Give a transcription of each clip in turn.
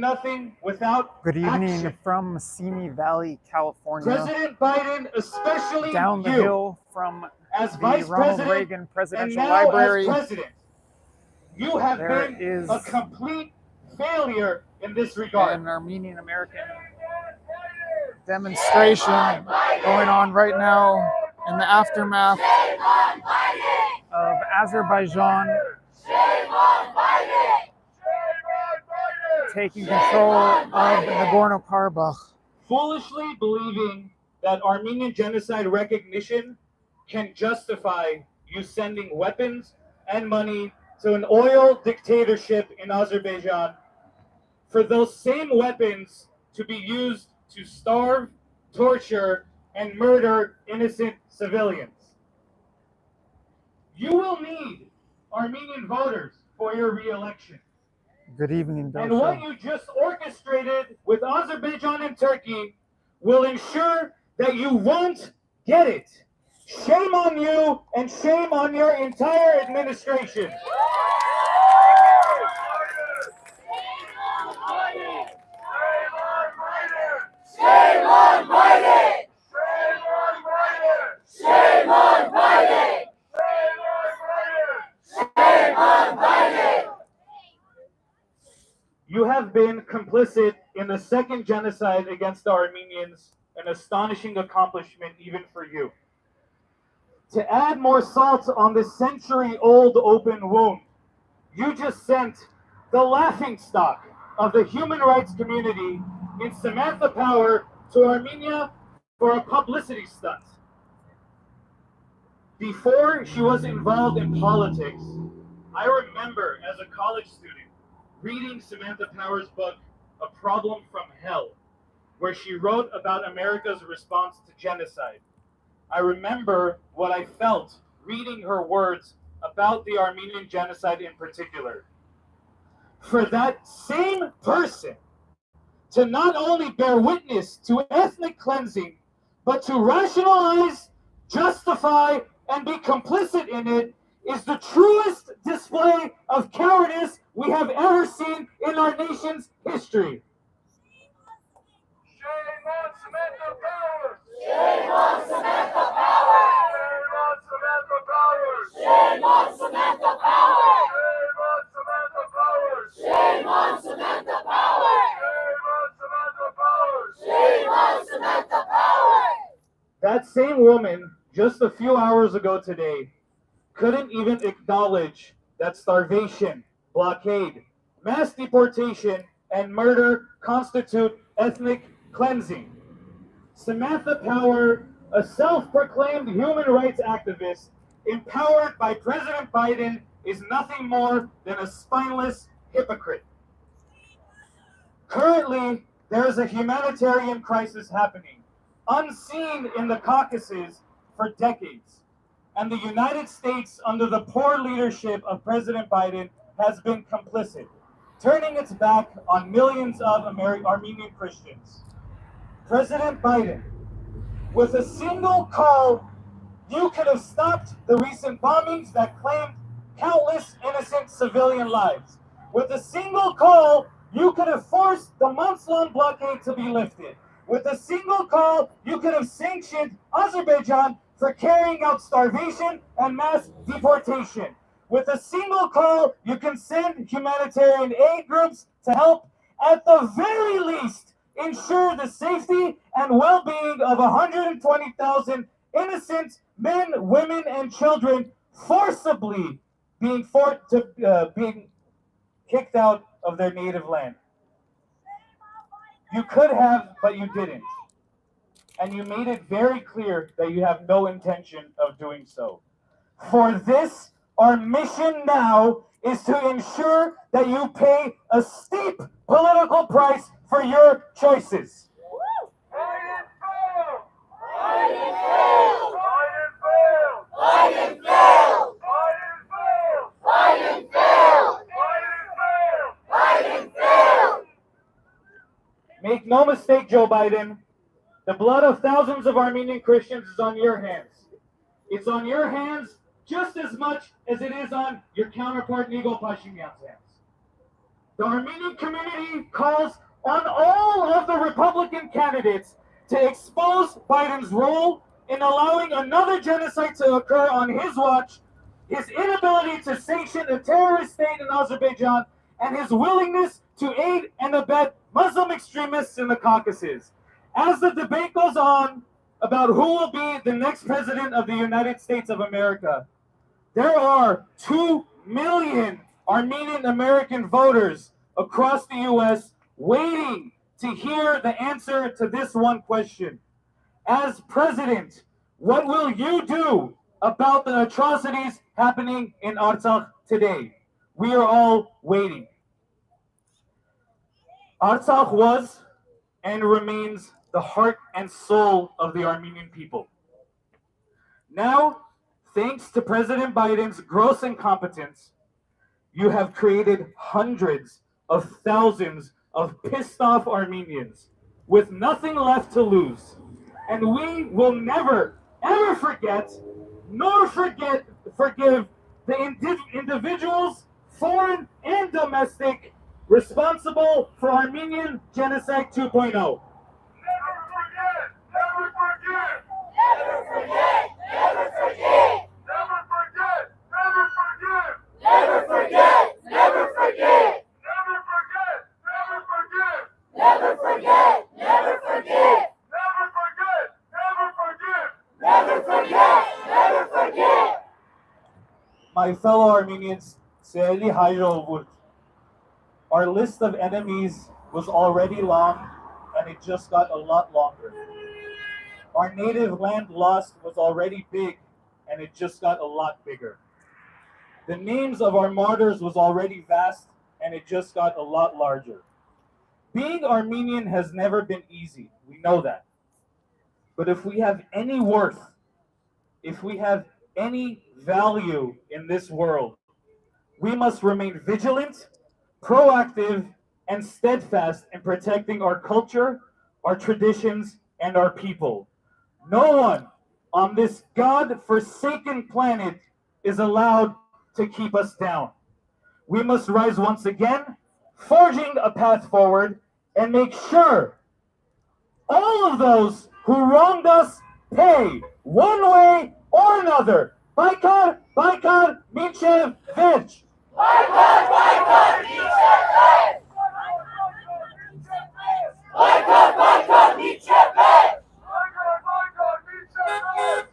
nothing without Good evening action. from Simi Valley, California. President Biden, especially down the you, hill from as the Vice Ronald President Reagan Presidential and now Library. as President, you have There been is a complete failure in this regard. an Armenian American demonstration going on right now in the aftermath of Azerbaijan taking control of Nagorno-Karabakh. Foolishly believing that Armenian genocide recognition can justify you sending weapons and money to an oil dictatorship in Azerbaijan for those same weapons to be used to starve, torture, and murder innocent civilians. You will need Armenian voters for your re-election. Good evening, Dosha. And what you just orchestrated with Azerbaijan and Turkey will ensure that you won't get it. Shame on you and shame on your entire administration. Shame on Biden! Shame on Biden! Shame on Biden! You have been complicit in the second genocide against the Armenians, an astonishing accomplishment even for you. To add more salt on this century-old open wound, you just sent the laughingstock of the human rights community in Samantha Power to Armenia for a publicity stunt. Before she was involved in politics, I remember as a college student reading Samantha Power's book, A Problem from Hell, where she wrote about America's response to genocide. I remember what I felt reading her words about the Armenian genocide in particular. For that same person to not only bear witness to ethnic cleansing, but to rationalize, justify, and be complicit in it is the truest display of cowardice we have ever seen in our nation's history. Shame on Samantha Power! Shame on Samantha Power! Shame on Samantha Power! Shame on Samantha Power! Shame on Samantha Power! That same woman, just a few hours ago today, couldn't even acknowledge that starvation, blockade, mass deportation, and murder constitute ethnic cleansing. Samantha Power, a self-proclaimed human rights activist, empowered by President Biden, is nothing more than a spineless hypocrite. Currently, there is a humanitarian crisis happening, unseen in the Caucasus for decades. And the United States, under the poor leadership of President Biden, has been complicit, turning its back on millions of Armenian Christians. President Biden, with a single call, you could have stopped the recent bombings that claimed countless innocent civilian lives. With a single call, you could have forced the months-long blockade to be lifted. With a single call, you could have sanctioned Azerbaijan for carrying out starvation and mass deportation. With a single call, you can send humanitarian aid groups to help, at the very least, ensure the safety and well-being of 120,000 innocent men, women, and children forcibly being kicked out of their native land. You could have, but you didn't. And you made it very clear that you have no intention of doing so. For this, our mission now is to ensure that you pay a steep political price for your choices. Biden failed! Biden failed! Biden failed! Biden failed! Biden failed! Biden failed! Make no mistake, Joe Biden, the blood of thousands of Armenian Christians is on your hands. It's on your hands just as much as it is on your counterpart Nigel Pashinyan's hands. The Armenian community calls on all of the Republican candidates to expose Biden's role in allowing another genocide to occur on his watch, his inability to sanction a terrorist state in Azerbaijan, and his willingness to aid and abet Muslim extremists in the Caucasus. As the debate goes on about who will be the next president of the United States of America, there are 2 million Armenian American voters across the U.S. waiting to hear the answer to this one question. As president, what will you do about the atrocities happening in Artsakh today? We are all waiting. Artsakh was and remains the heart and soul of the Armenian people. Now, thanks to President Biden's gross incompetence, you have created hundreds of thousands of pissed off Armenians with nothing left to lose. And we will never, ever forget, nor forgive the individuals, foreign and domestic, responsible for Armenian Genocide 2.0. Never forget! Never forget! Never forget! Never forget! Never forget! Never forget! Never forget! Never forget! Never forget! Never forget! Never forget! Never forget! Never forget! Never forget! Never forget! Never forget! My fellow Armenians, Seeli Hayrovurt, our list of enemies was already long, and it just got a lot longer. Our native land lost was already big, and it just got a lot bigger. The names of our martyrs was already vast, and it just got a lot larger. Being Armenian has never been easy, we know that. But if we have any worth, if we have any value in this world, we must remain vigilant, proactive, and steadfast in protecting our culture, our traditions, and our people. No one on this God-forsaken planet is allowed to keep us down. We must rise once again, forging a path forward, and make sure all of those who wronged us pay one way or another. Baikar, Baikar, Minchev, Vich. Boycott! Boycott! Meet Boycott! Boycott! Meet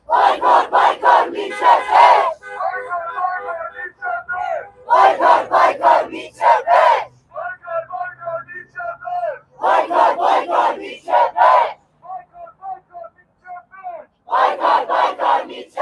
Boycott! Boycott! Meet Boycott! Boycott! Meet Boycott! Boycott! Meet Boycott! Boycott! Meet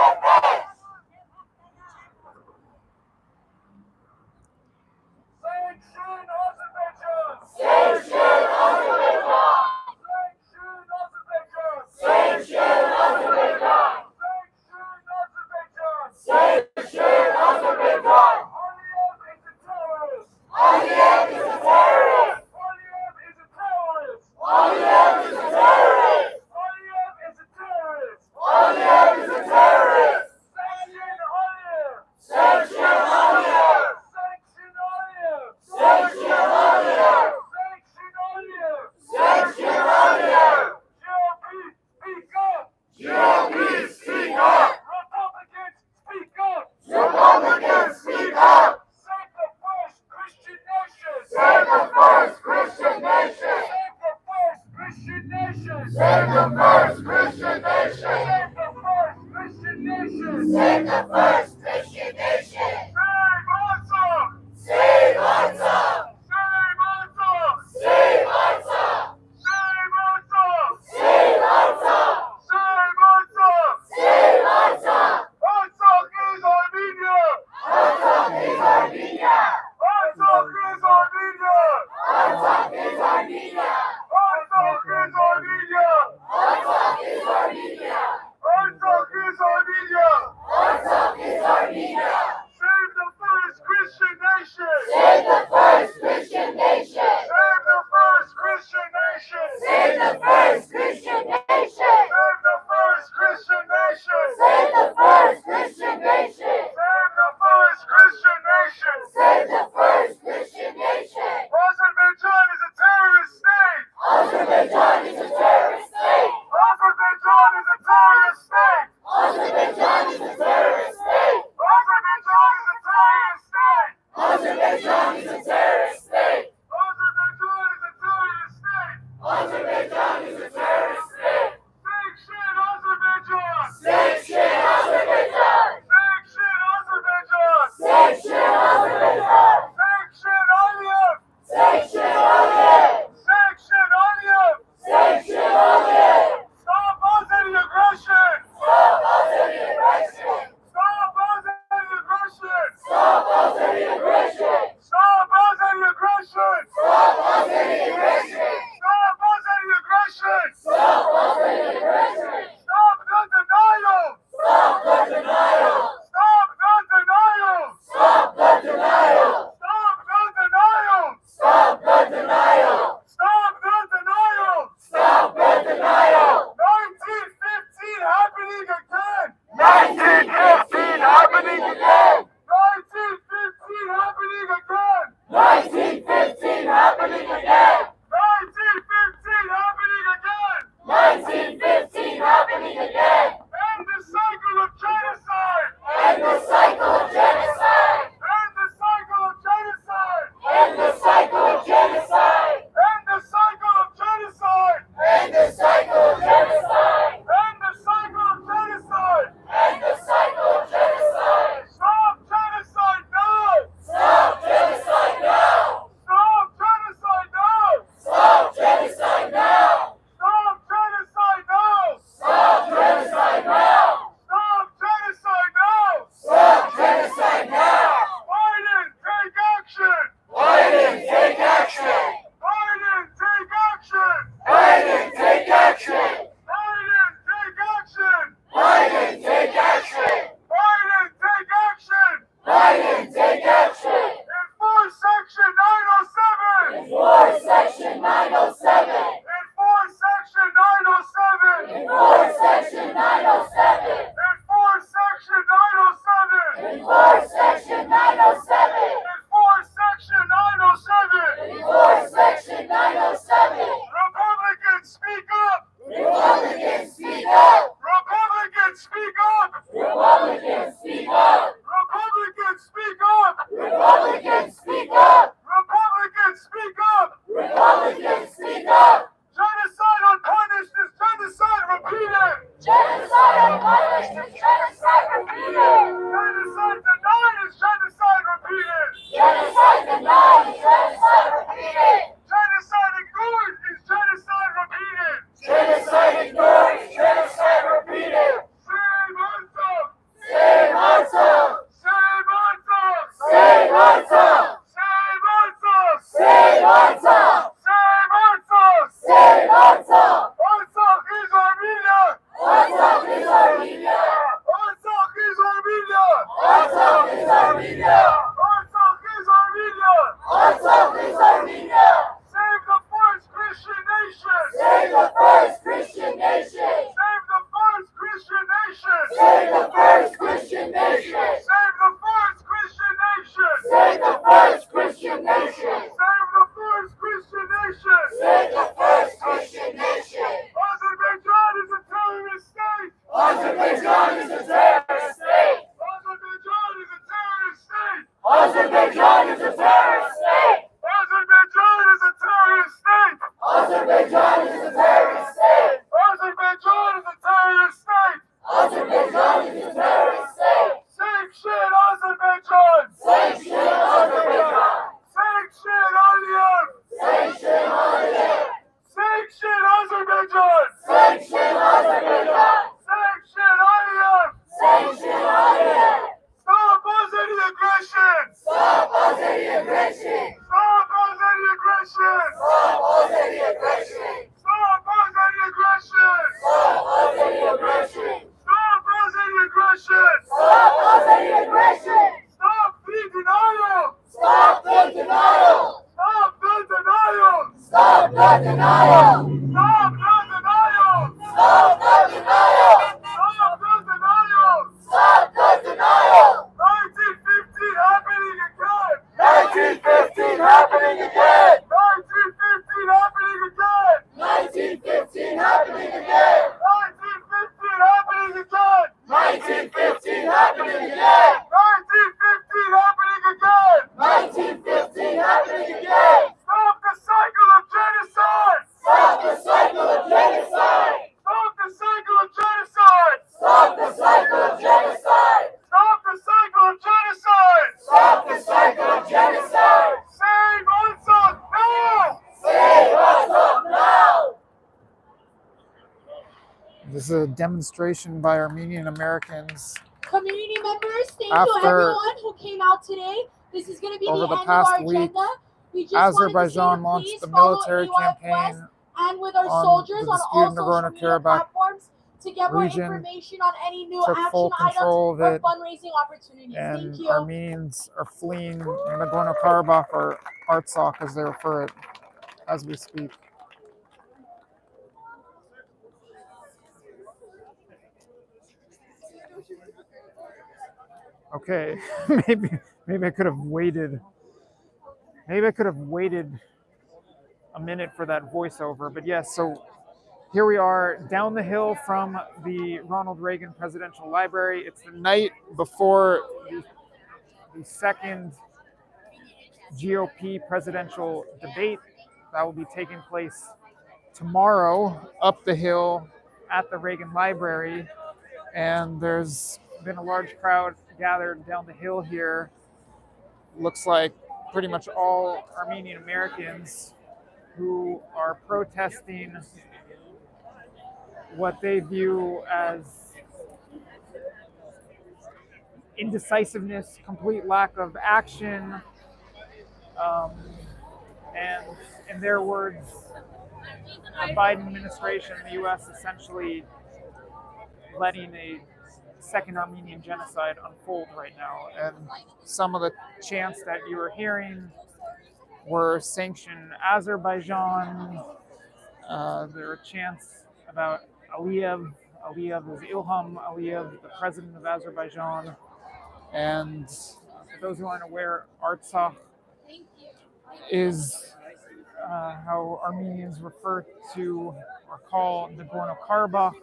Save the first Christian nation! Save the first Christian nation! Save the first Christian nation! Save Artsakh! Save Artsakh! Save Artsakh! Save Artsakh! Save Artsakh! Save Artsakh! Save Artsakh! Save Artsakh! Artsakh is Armenia! Artsakh is Armenia! Artsakh is Armenia! Artsakh is Armenia! Artsakh is Armenia! Artsakh is Armenia! Artsakh is Armenia! Artsakh is Armenia! Save the first Christian nation! Save the first Christian nation! Save the first Christian nation! Save the first Christian nation! Save the first Christian nation! Save the first Christian nation! Save the first Christian nation! Save the first Christian nation! Section 907. Enforce Section 907. Enforce Section 907. Enforce Section 907. Enforce Section 907. Enforce Section 907. Enforce Section 907. Republicans, speak up. Republicans, speak up. Republicans, speak up. Republicans, speak up. Republicans, speak up. Republicans, speak up. Republicans, speak up. Republicans, speak up. Genocide unpunished is genocide repeated. Genocide unpunished is genocide repeated. Genocide denied is genocide repeated. Genocide denied is genocide repeated. Genocide ignored is genocide repeated. Genocide ignored is genocide repeated. Save Ansel. Save Ansel. Save Ansel. Save Ansel. Save Ansel. Save Ansel. Save Ansel. Save Ansel. Ansel is Armenia. Ansel is Armenia. Ansel is Armenia. Ansel is Armenia. Ansel is Armenia. Ansel is Armenia. Save the first Christian nation. Save the first Christian nation. Save the first Christian nation. Save the first Christian nation. Save the first Christian nation. Save the first Christian nation. Save the first Christian nation. Save the first Christian nation. Azerbaijan is a terrorist state. Azerbaijan is a terrorist state. Azerbaijan is a terrorist state. Azerbaijan is a terrorist state. Azerbaijan is a terrorist state. Azerbaijan is a terrorist state. Azerbaijan is a terrorist state. Azerbaijan is a terrorist state. Sanction Azerbaijan. Sanction Azerbaijan. Sanction Aliyev. Sanction Aliyev. Sanction Azerbaijan. Sanction Azerbaijan. Sanction Aliyev. Sanction Aliyev. Stop Azeri aggression. Stop Azeri aggression. Stop Azeri aggression. Stop Azeri aggression. Stop Azeri aggression. Stop Azeri aggression. Stop Azeri aggression. Stop Azeri aggression. Stop the denial. Stop the denial. Stop the denial. Stop the denial. Stop the denial. Stop the denial. Stop the denial. Stop the denial. 1915 happening again. 1915 happening again. 1915 happening again. 1915 happening again. 1915 happening again. 1915 happening again. 1915 happening again. 1915 happening again. Stop the cycle of genocide. Stop the cycle of genocide. Stop the cycle of genocide. Stop the cycle of genocide. Stop the cycle of genocide. Stop the cycle of genocide. Save Ansel now. Save Ansel now. This is a demonstration by Armenian Americans Community members, thank you After- everyone who came out today. This is going to be over the the end past of our week. agenda. We just wanted to say Azerbaijan to launched please the follow military AYF West campaign and with our on soldiers the on all disputed social media Nagorno-Karabakh platforms to get more region, information on any new took action full control items of or it, fundraising opportunities. and Thank you. Armenians are fleeing Nagorno-Karabakh, or Artsakh as they refer it, as we speak. Okay, maybe I could have waited. Maybe I could have waited a minute for that voiceover, but yes. So here we are down the hill from the Ronald Reagan Presidential Library. It's the night before the second GOP presidential debate that will be taking place tomorrow up the hill at the Reagan Library. And there's been a large crowd gathered down the hill here. Looks like pretty much all Armenian Americans who are protesting what they view as indecisiveness, complete lack of action, and in their words, the Biden administration, the U.S. essentially letting a second Armenian genocide unfold right now. And some of the chants that you were hearing were sanction Azerbaijan. There are chants about Aliyev. Aliyev is Ilham Aliyev, the president of Azerbaijan. And for those who aren't aware, Artsakh is how Armenians refer to or call Nagorno-Karabakh,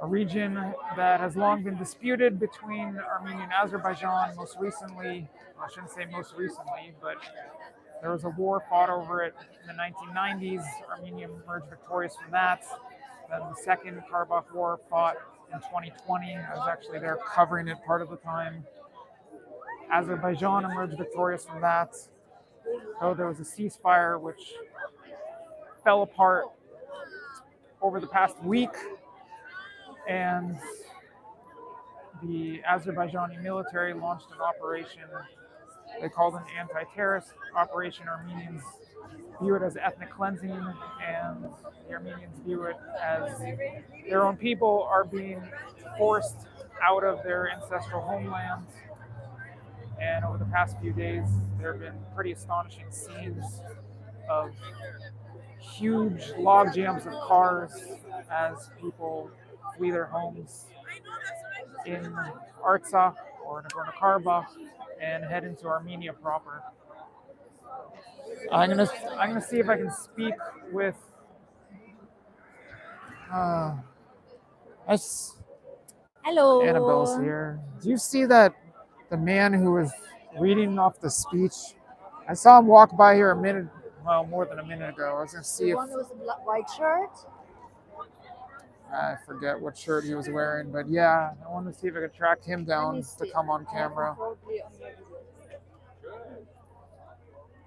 a region that has long been disputed between Armenia and Azerbaijan. Most recently, I shouldn't say most recently, but there was a war fought over it in the 1990s. Armenia emerged victorious from that. Then the second Karabakh War fought in 2020. I was actually there covering it part of the time. Azerbaijan emerged victorious from that. Though there was a ceasefire which fell apart over the past week, and the Azerbaijani military launched an operation. They called it an anti-terrorist operation. Armenians view it as ethnic cleansing, and the Armenians view it as their own people are being forced out of their ancestral homeland. And over the past few days, there have been pretty astonishing scenes of huge log jams of cars as people flee their homes in Artsakh or Nagorno-Karabakh and head into Armenia proper. I'm gonna see if I can speak with Hello. Annabelle's here. Do you see that the man who was reading off the speech? I saw him walk by here more than a minute ago. I was gonna see The if one with the white shirt? I forget what shirt he was wearing, but yeah, I wanted to see if I could track him down Let me to see. come on camera. Probably on your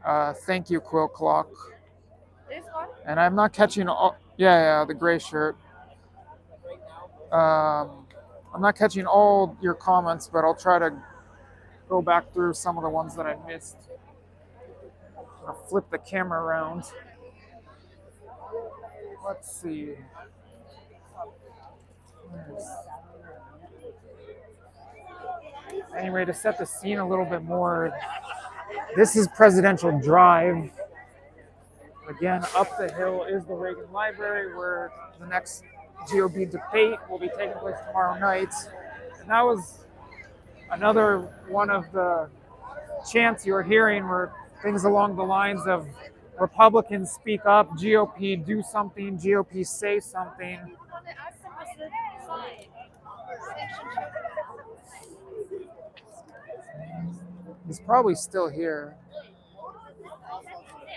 video. Thank you, Quill Clock. This one? And I'm not catching all. Yeah, the gray shirt. I'm not catching all your comments, but I'll try to go back through some of the ones that I missed. I'll flip the camera around. Let's see. Anyway, to set the scene a little bit more, this is Presidential Drive. Again, up the hill is the Reagan Library, where the next GOP debate will be taking place tomorrow night. And that was another one of the chants you were hearing were things along the lines of Republicans speak up, GOP do something, GOP say something. He's probably still here.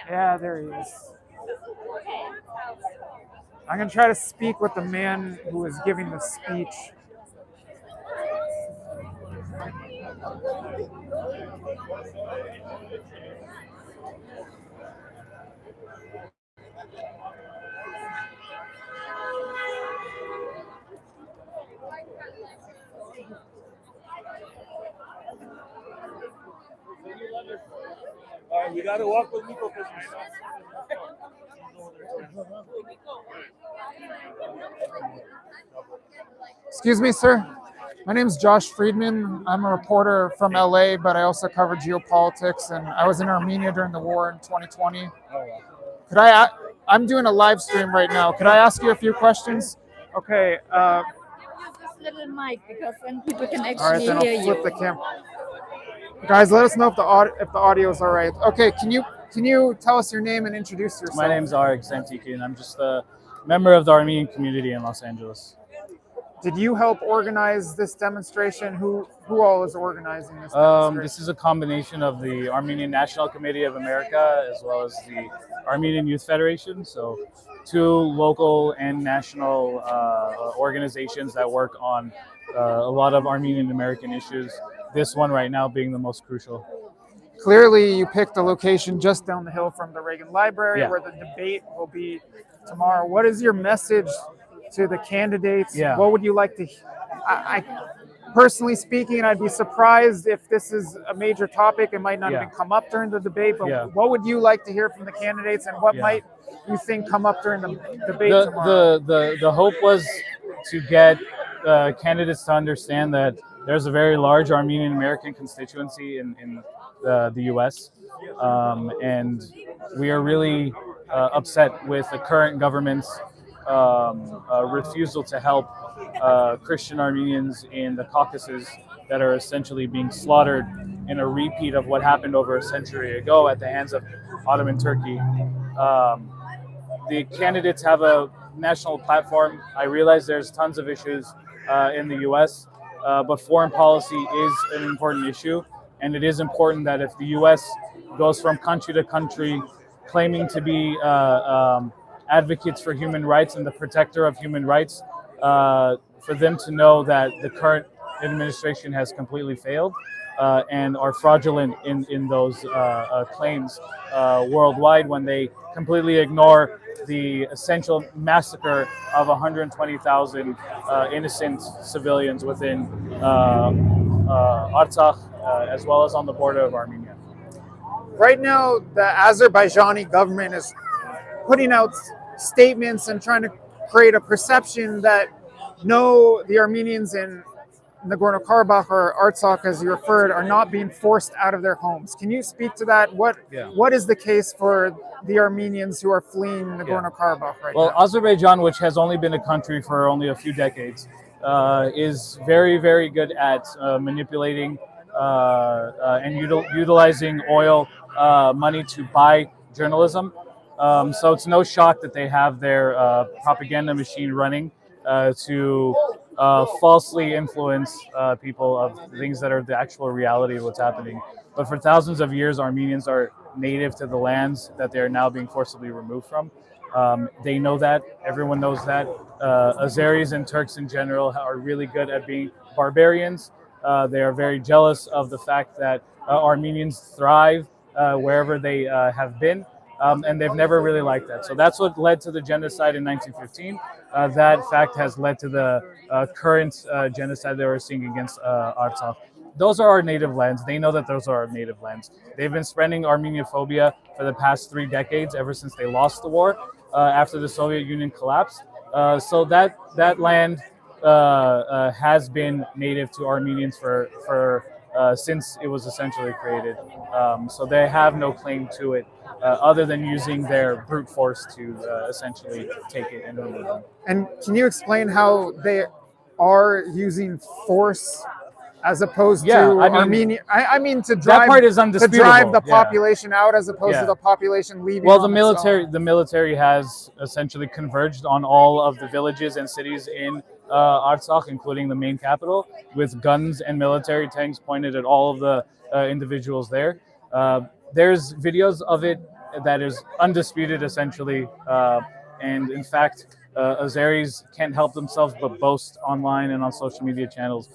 Yeah, there he is. I'm going to try to speak with the man who was giving the speech. You gotta walk with Nico. Excuse me, sir. My name is Josh Friedman. I'm a reporter from LA, but I also cover geopolitics, and I was in Armenia during the war in 2020. I'm doing a live stream right now. Could I ask you a few questions? Okay. Use this little mic because then people can All right, actually then hear I'll flip you. the camera. Guys, let us know if the audio is all right. Okay, can you tell us your name and introduce yourself? My name is Arik Santiki, and I'm just a member of the Armenian community in Los Angeles. Did you help organize this demonstration? Who all is organizing this demonstration? This is a combination of the Armenian National Committee of America as well as the Armenian Youth Federation. So, two local and national organizations that work on a lot of Armenian American issues. This one right now being the most crucial. Clearly, you picked a location just down the hill from the Reagan Library, Yeah. where the debate will be tomorrow. What is your message to the candidates? Yeah. What would you like to? I personally speaking, I'd be surprised if this is a major topic. It might not Yeah. even come up during the debate. But Yeah. what would you like to hear from the candidates, and what Yeah. might you think come up during the debate tomorrow? The hope was to get candidates to understand that there's a very large Armenian American constituency in the U.S. And we are really upset with the current government's refusal to help Christian Armenians in the Caucasus that are essentially being slaughtered in a repeat of what happened over a century ago at the hands of Ottoman Turkey. The candidates have a national platform. I realize there's tons of issues in the U.S., but foreign policy is an important issue, and it is important that if the U.S. goes from country to country claiming to be advocates for human rights and the protector of human rights, for them to know that the current administration has completely failed and are fraudulent in those claims worldwide when they completely ignore the essential massacre of 120,000 innocent civilians within Artsakh, as well as on the border of Armenia. Right now, the Azerbaijani government is putting out statements and trying to create a perception that no, the Armenians in Nagorno-Karabakh or Artsakh, as you referred, are not being forced out of their homes. Can you speak to that? What is the case for the Armenians who are fleeing Nagorno-Karabakh right now? Well, Azerbaijan, which has only been a country for only a few decades, is very, very good at manipulating and utilizing oil money to buy journalism. So it's no shock that they have their propaganda machine running to falsely influence people of things that are the actual reality of what's happening. But for thousands of years, Armenians are native to the lands that they are now being forcibly removed from. They know that. Everyone knows that. Azeris and Turks in general are really good at being barbarians. They are very jealous of the fact that Armenians thrive wherever they have been. And they've never really liked that. So that's what led to the genocide in 1915. That fact has led to the current genocide that we're seeing against Artsakh. Those are our native lands. They know that those are our native lands. They've been spreading Armenophobia for the past 3 decades, ever since they lost the war after the Soviet Union collapsed. So that land has been native to Armenians for since it was essentially created. So they have no claim to it other than using their brute force to essentially take it and remove them. And can you explain how they are using force as opposed to Armenia? I mean to drive that part is undisputable. To drive the population out as opposed to the population leaving. Well, the military has essentially converged on all of the villages and cities in Artsakh, including the main capital, with guns and military tanks pointed at all of the individuals there. There's videos of it that is undisputed, essentially, and in fact, Azeris can't help themselves but boast online and on social media channels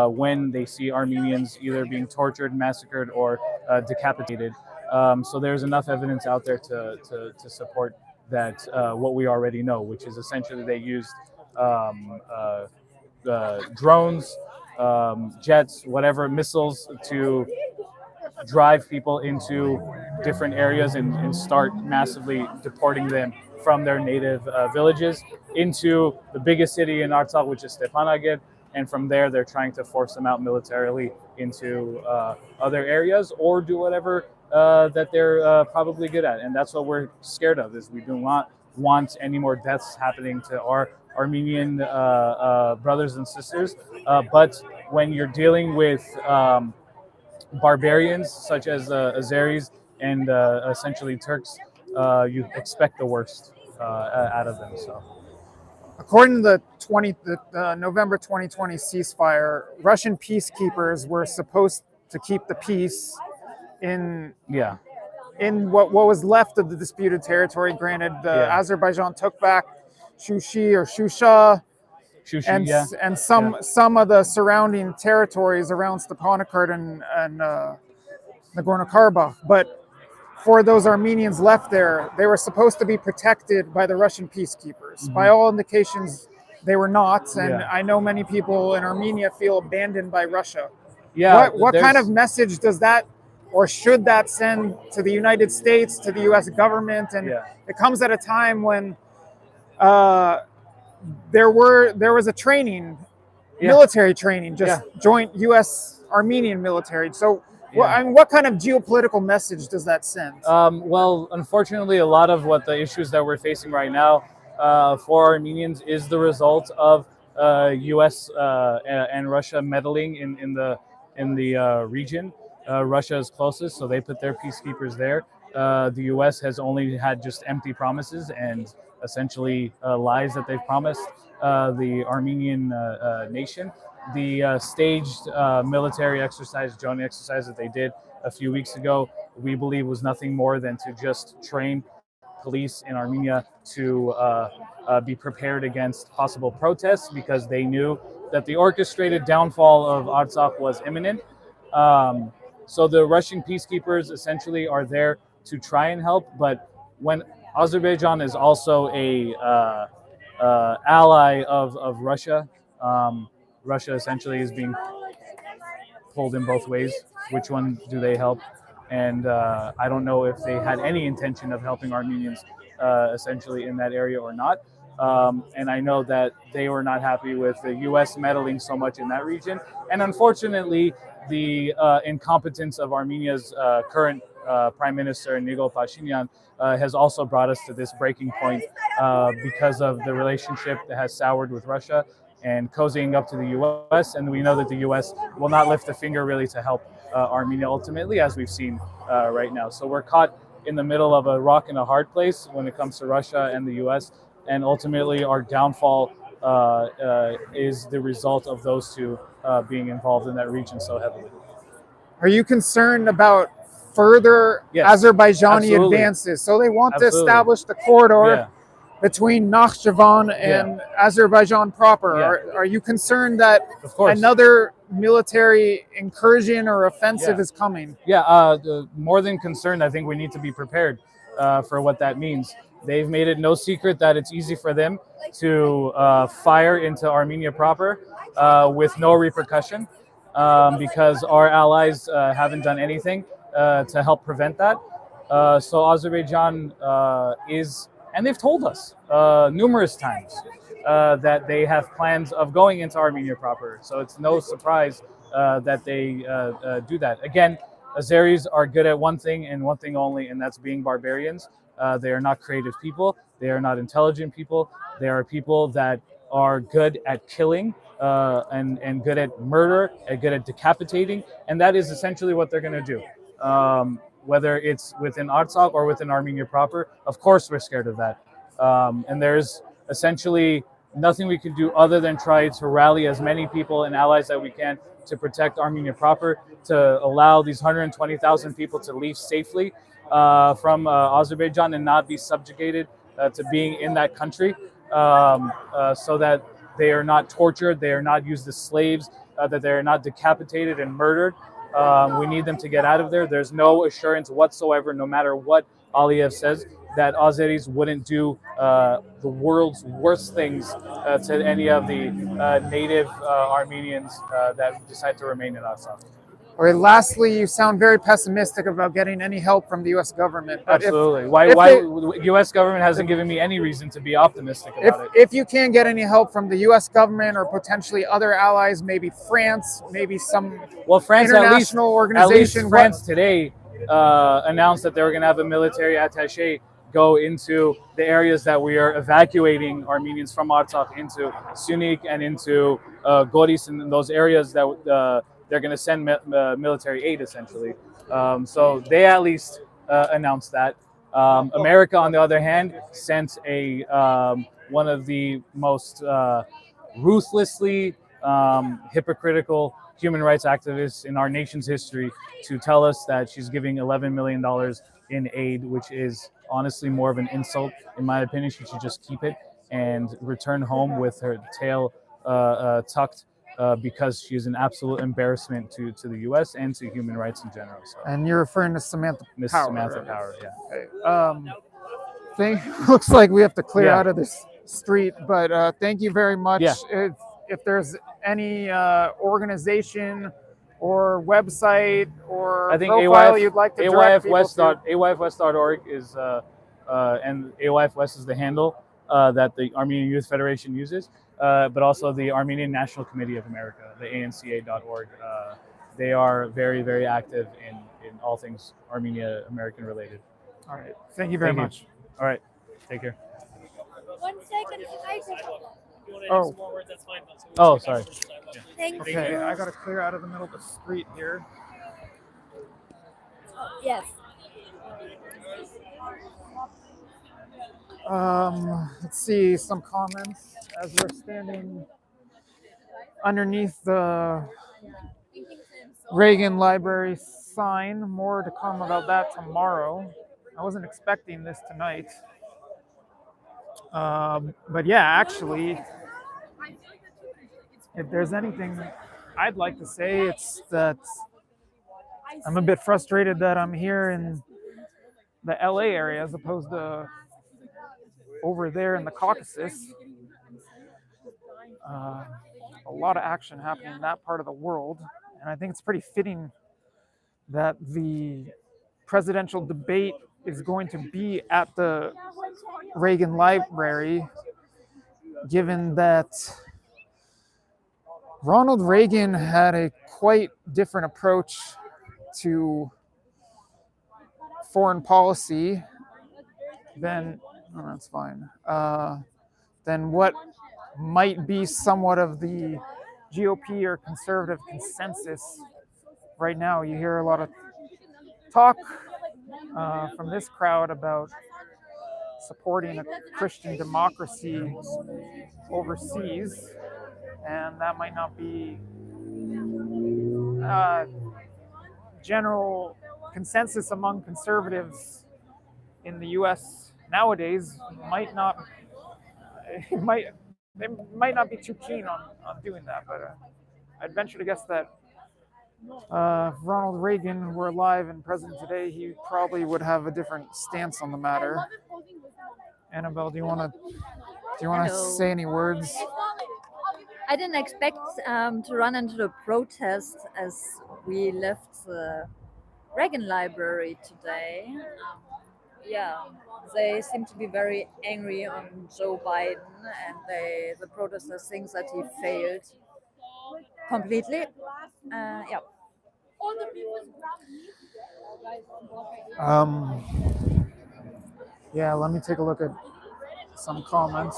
when they see Armenians either being tortured, massacred, or decapitated. So there's enough evidence out there to support that what we already know, which is essentially they used drones, jets, whatever, missiles to drive people into different areas and start massively deporting them from their native villages into the biggest city in Artsakh, which is Stepanakert. And from there, they're trying to force them out militarily into other areas or do whatever that they're probably good at. And that's what we're scared of, is we do not want any more deaths happening to our Armenian brothers and sisters. But when you're dealing with barbarians such as Azeris and essentially Turks, you expect the worst out of them. So, according to the November 2020 ceasefire, Russian peacekeepers were supposed to keep the peace in what was left of the disputed territory. Granted, Azerbaijan took back Shushi or Shusha, and some of the surrounding territories around Stepanakert and Nagorno-Karabakh. But for those Armenians left there, they were supposed to be protected by the Russian peacekeepers. Mm-hmm. By all indications, they were not. And I know many people in Armenia feel abandoned by Russia. Yeah. What kind of message does that or should that send to the United States, to the U.S. government? And it comes at a time when there was a training, military training, just joint U.S. Armenian military. So Well, I mean, what kind of geopolitical message does that send? Well, unfortunately, a lot of what the issues that we're facing right now for Armenians is the result of U.S. And Russia meddling in the region. Russia is closest, so they put their peacekeepers there. The U.S. has only had just empty promises and essentially lies that they've promised the Armenian nation. The staged military exercise, joint exercise that they did a few weeks ago, we believe was nothing more than to just train police in Armenia to be prepared against possible protests, because they knew that the orchestrated downfall of Artsakh was imminent. So the Russian peacekeepers essentially are there to try and help, but when Azerbaijan is also a ally of Russia, Russia essentially is being pulled in both ways. Which one do they help? And I don't know if they had any intention of helping Armenians essentially in that area or not. And I know that they were not happy with the U.S. meddling so much in that region. And unfortunately, the incompetence of Armenia's current Prime Minister, Nikol Pashinyan, has also brought us to this breaking point because of the relationship that has soured with Russia and cozying up to the U.S. And we know that the U.S. will not lift a finger really to help Armenia ultimately, as we've seen right now. So we're caught in the middle of a rock and a hard place when it comes to Russia and the U.S. And ultimately our downfall is the result of those two being involved in that region so heavily. Are you concerned about further Azerbaijani absolutely. advances? So they want to Absolutely. establish the corridor Yeah. between Nakhchivan and Azerbaijan proper. Yeah. Are you concerned that Of course. another military incursion or offensive is coming? Yeah, more than concerned, I think we need to be prepared for what that means. They've made it no secret that it's easy for them to fire into Armenia proper with no repercussion, because our allies haven't done anything to help prevent that. So Azerbaijan is, and they've told us numerous times that they have plans of going into Armenia proper. So it's no surprise that they do that. Again, Azeris are good at one thing and one thing only, and that's being barbarians. They are not creative people. They are not intelligent people. They are people that are good at killing and good at murder and good at decapitating. And that is essentially what they're going to do. Whether it's within Artsakh or within Armenia proper, of course we're scared of that. And there's essentially nothing we can do other than try to rally as many people and allies that we can to protect Armenia proper, to allow these 120,000 people to leave safely from Azerbaijan and not be subjugated to being in that country, so that they are not tortured, they are not used as slaves, that they are not decapitated and murdered. We need them to get out of there. There's no assurance whatsoever, no matter what Aliyev says, that Azeris wouldn't do the world's worst things to any of the native Armenians that decide to remain in Artsakh. Or lastly, you sound very pessimistic about getting any help from the U.S. government. But Absolutely. The U.S. government hasn't given me any reason to be optimistic about it. If you can't get any help from the U.S. government or potentially other allies, maybe France, maybe some France, international organization. At least France today announced that they were going to have a military attaché go into the areas that we are evacuating Armenians from Artsakh into, Sunik and into Goris, and those areas that they're going to send military aid, essentially. So they at least announced that. America, on the other hand, sent one of the most ruthlessly hypocritical human rights activists in our nation's history to tell us that she's giving $11 million in aid, which is honestly more of an insult. In my opinion, she should just keep it and return home with her tail tucked, because she is an absolute embarrassment to the U.S. and to human rights in general. So. And you're referring to Samantha Miss Power. Samantha Power, yeah. Looks like we have to clear out of this street, but thank you very much. Yeah. If there's any organization or website or I think profile you'd like to direct people to. AYFWest.org is, and AYFWest is the handle that the Armenian Youth Federation uses, but also the Armenian National Committee of America, the ANCA.org they are very, very active in all things Armenia American related. All right. Thank you very Thank you. much. All right. Take care. 1 second. Oh, Oh, sorry. Thank okay. you. I got to clear out of the middle of the street here. Yes. Let's see some comments as we're standing underneath the Reagan Library sign. More to come about that tomorrow. I wasn't expecting this tonight. But yeah, actually, if there's anything I'd like to say, it's that I'm a bit frustrated that I'm here in the LA area as opposed to over there in the Caucasus. A lot of action happening in that part of the world, and I think it's pretty fitting that the presidential debate is going to be at the Reagan Library, given that Ronald Reagan had a quite different approach to foreign policy than, oh, that's fine, than what might be somewhat of the GOP or conservative consensus right now. You hear a lot of talk from this crowd about supporting a Christian democracy overseas, and that might not be general consensus among conservatives in the U.S. nowadays. They might not be too keen on doing that, but I'd venture to guess that if Ronald Reagan were alive and president today, he probably would have a different stance on the matter. Annabelle, do you want to Hello. say any words? I didn't expect to run into the protest as we left the Reagan Library today. Yeah, they seem to be very angry on Joe Biden, and the protesters think that he failed completely. Yeah. Yeah, let me take a look at some comments.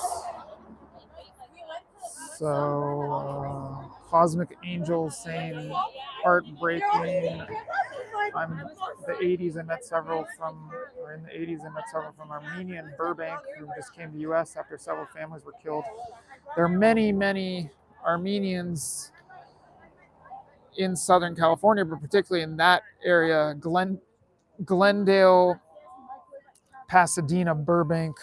So, Cosmic Angel saying heartbreaking. I'm the 80s. I met several from, or in the 80s, I met several from Armenia and Burbank who just came to the U.S. after several families were killed. There are many, many Armenians in Southern California, but particularly in that area, Glendale, Pasadena, Burbank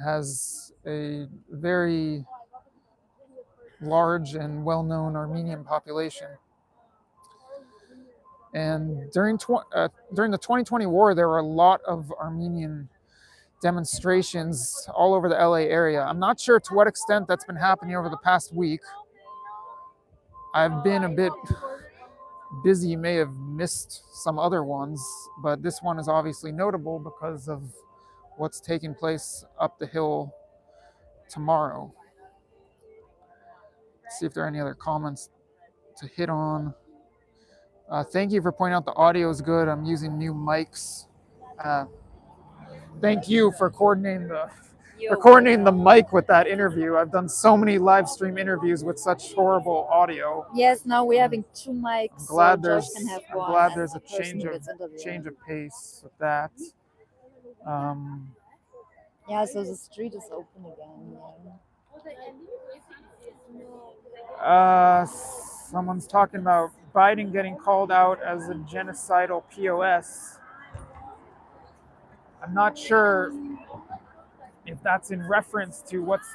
has a very large and well-known Armenian population. And during the 2020 war, there were a lot of Armenian demonstrations all over the LA area. I'm not sure to what extent that's been happening over the past week. I've been a bit busy, may have missed some other ones, but this one is obviously notable because of what's taking place up the hill tomorrow. Let's see if there are any other comments to hit on. Thank you for pointing out the audio is good. I'm using new mics. Thank you for coordinating the mic with that interview. I've done so many live stream interviews with such horrible audio. Yes, now we're having 2 mics. I'm glad so Josh can have one, there's a and the person change who gets interviewed. of pace with that. Yeah, so the street is open again. Someone's talking about Biden getting called out as a genocidal POS. I'm not sure if that's in reference to what's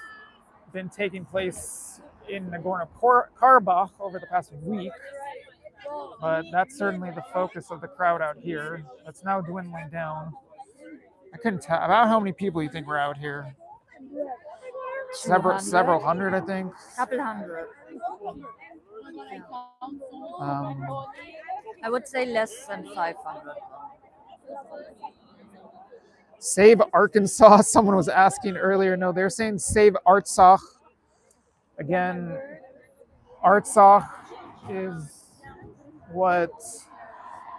been taking place in Nagorno-Karabakh over the past week, but that's certainly the focus of the crowd out here. That's now dwindling down. I couldn't tell about how many people you think were out here. Several hundred, I think. Couple hundred. I would say less than 500. Save Arkansas. Someone was asking earlier. No, they're saying save Artsakh. Again, Artsakh is what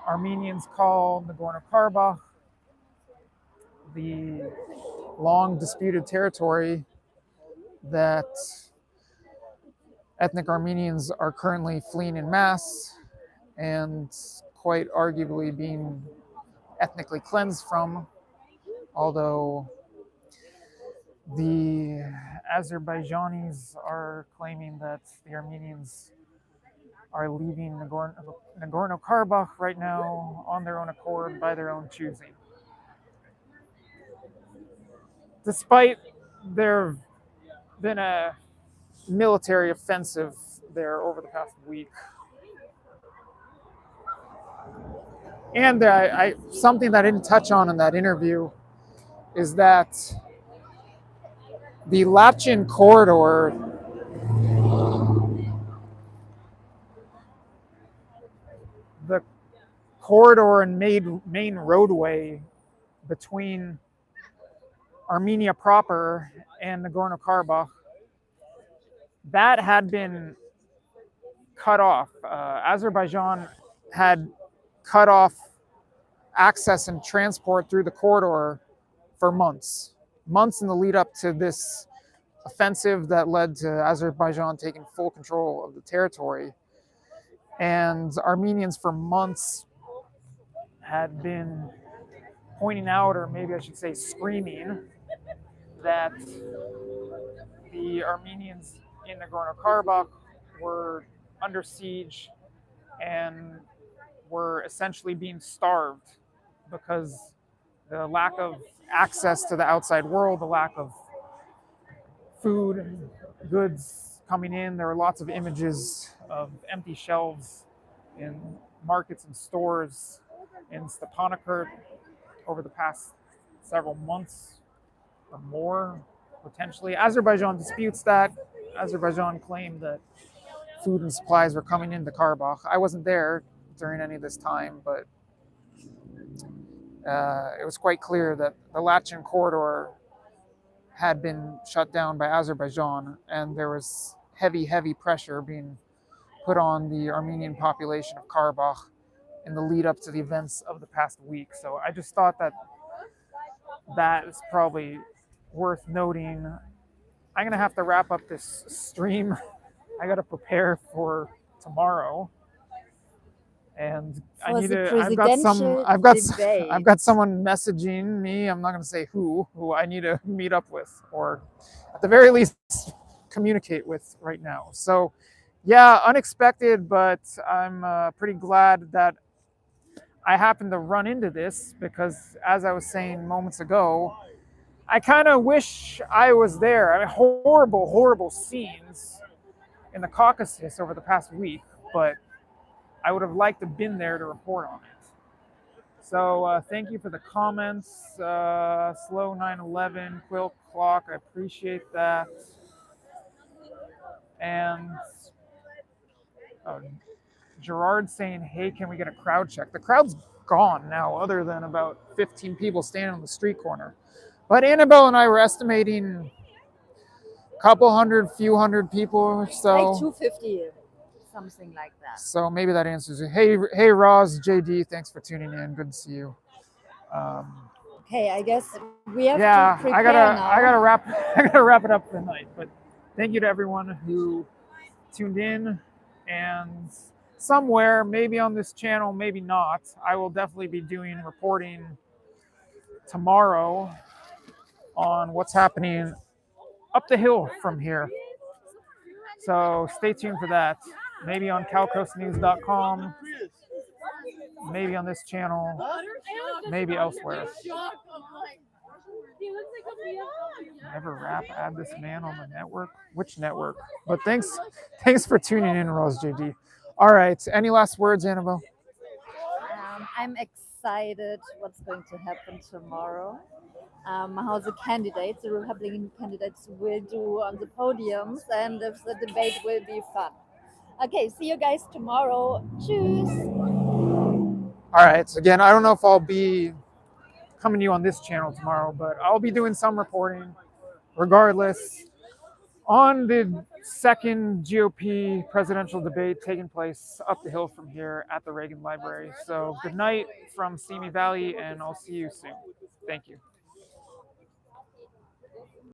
Armenians call Nagorno-Karabakh, the long disputed territory that ethnic Armenians are currently fleeing in mass and quite arguably being ethnically cleansed from, although the Azerbaijanis are claiming that the Armenians are leaving Nagorno-Karabakh right now on their own accord, by their own choosing. Despite there been a military offensive there over the past week. And something that I didn't touch on in that interview is that the Lachin corridor the corridor and main roadway between Armenia proper and Nagorno-Karabakh, that had been cut off. Azerbaijan had cut off access and transport through the corridor for months in the lead up to this offensive that led to Azerbaijan taking full control of the territory. And Armenians for months had been pointing out, or maybe I should say screaming, that the Armenians in Nagorno-Karabakh were under siege and were essentially being starved because the lack of access to the outside world, the lack of food and goods coming in. There were lots of images of empty shelves in markets and stores in Stepanakert over the past several months or more, potentially. Azerbaijan disputes that. Azerbaijan claimed that food and supplies were coming into Karabakh. I wasn't there during any of this time, but it was quite clear that the Lachin corridor had been shut down by Azerbaijan, and there was heavy pressure being put on the Armenian population of Karabakh in the lead up to the events of the past week. So I just thought that is probably worth noting. I'm gonna have to wrap up this stream. I gotta prepare for tomorrow, and I need to. I've got someone messaging me. I'm not gonna say who I need to meet up with, or at the very least communicate with right now. So yeah, unexpected, but I'm pretty glad that I happened to run into this, because as I was saying moments ago, I kind of wish I was there. I mean, horrible scenes in the Caucasus over the past week, but I would have liked to have been there to report on it. So thank you for the comments. Slow 911, Quill Clock, I appreciate that. And Gerard saying, hey, can we get a crowd check? The crowd's gone now, other than about 15 people standing on the street corner. But Annabelle and I were estimating a couple hundred, few hundred people or so. Like 250, something like that. So maybe that answers it. Hey, Roz, JD, thanks for tuning in. Good to see you. Okay, I guess we have to prepare now. I gotta wrap it up for the night. But thank you to everyone who tuned in, and somewhere, maybe on this channel, maybe not, I will definitely be doing reporting tomorrow on what's happening up the hill from here. So stay tuned for that. Maybe on calcoastnews.com, maybe on this channel, maybe elsewhere. Never rap, add this man on the network. Which network? But thanks for tuning in, Rose JD. All right, any last words, Annabelle? I'm excited what's going to happen tomorrow. How the candidates, the Republican candidates, will do on the podiums, and if the debate will be fun. Okay, see you guys tomorrow. Tschüss. All right, again, I don't know if I'll be coming to you on this channel tomorrow, but I'll be doing some reporting regardless on the second GOP presidential debate taking place up the hill from here at the Reagan Library. So good night from Simi Valley, and I'll see you soon. Thank you.